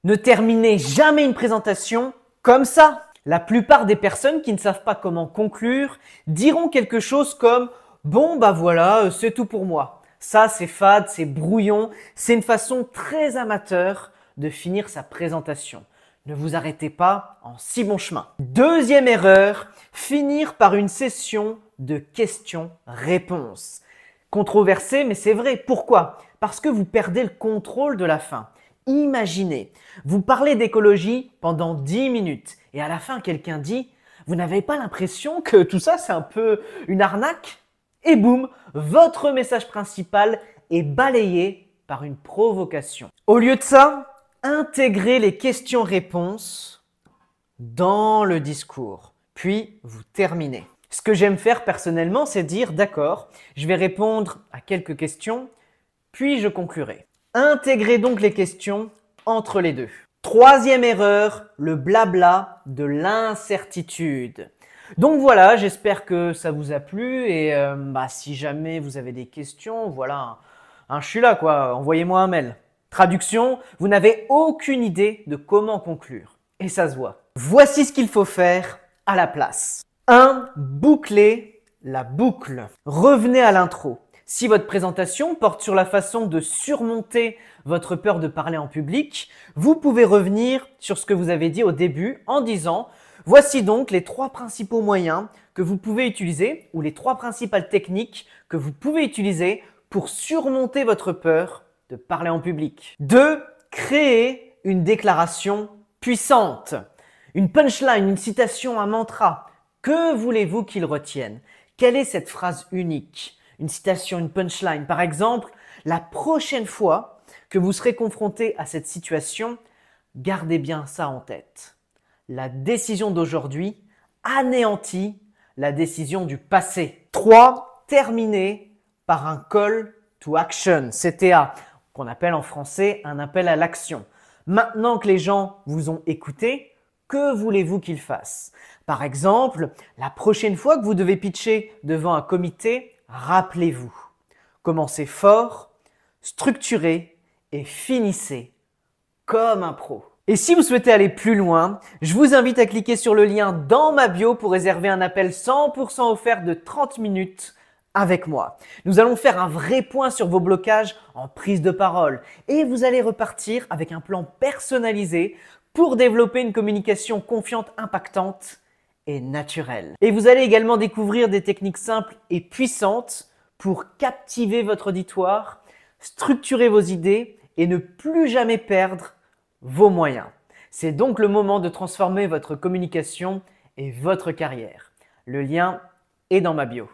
Ne terminez jamais une présentation comme ça. La plupart des personnes qui ne savent pas comment conclure diront quelque chose comme « Bon bah voilà, c'est tout pour moi ». Ça c'est fade, c'est brouillon, c'est une façon très amateur de finir sa présentation. Ne vous arrêtez pas en si bon chemin. Deuxième erreur, finir par une session de questions-réponses. Controversé, mais c'est vrai. Pourquoi? Parce que vous perdez le contrôle de la fin. Imaginez, vous parlez d'écologie pendant 10 minutes et à la fin quelqu'un dit « Vous n'avez pas l'impression que tout ça c'est un peu une arnaque ?» Et boum, votre message principal est balayé par une provocation. Au lieu de ça, intégrez les questions-réponses dans le discours, puis vous terminez. Ce que j'aime faire personnellement, c'est dire « D'accord, je vais répondre à quelques questions, puis je conclurai ». Intégrez donc les questions entre les deux. Troisième erreur, le blabla de l'incertitude. Donc voilà, j'espère que ça vous a plu et si jamais vous avez des questions, voilà, je suis là quoi, envoyez-moi un mail. Traduction, vous n'avez aucune idée de comment conclure et ça se voit. Voici ce qu'il faut faire à la place. 1. Boucler la boucle. Revenez à l'intro. Si votre présentation porte sur la façon de surmonter votre peur de parler en public, vous pouvez revenir sur ce que vous avez dit au début en disant « Voici donc les 3 principaux moyens que vous pouvez utiliser ou les 3 principales techniques que vous pouvez utiliser pour surmonter votre peur de parler en public. » 2. Créer une déclaration puissante. Une punchline, une citation, un mantra. Que voulez-vous qu'ils retiennent? Quelle est cette phrase unique? Une citation, une punchline. Par exemple, la prochaine fois que vous serez confronté à cette situation, gardez bien ça en tête. La décision d'aujourd'hui anéantit la décision du passé. 3. Terminez par un call to action, CTA, qu'on appelle en français un appel à l'action. Maintenant que les gens vous ont écouté, que voulez-vous qu'ils fassent? Par exemple, la prochaine fois que vous devez pitcher devant un comité, rappelez-vous, commencez fort, structurez et finissez comme un pro. Et si vous souhaitez aller plus loin, je vous invite à cliquer sur le lien dans ma bio pour réserver un appel 100% offert de 30 minutes avec moi. Nous allons faire un vrai point sur vos blocages en prise de parole et vous allez repartir avec un plan personnalisé pour développer une communication confiante, impactante et naturelle. Et vous allez également découvrir des techniques simples et puissantes pour captiver votre auditoire, structurer vos idées et ne plus jamais perdre vos moyens. C'est donc le moment de transformer votre communication et votre carrière. Le lien est dans ma bio.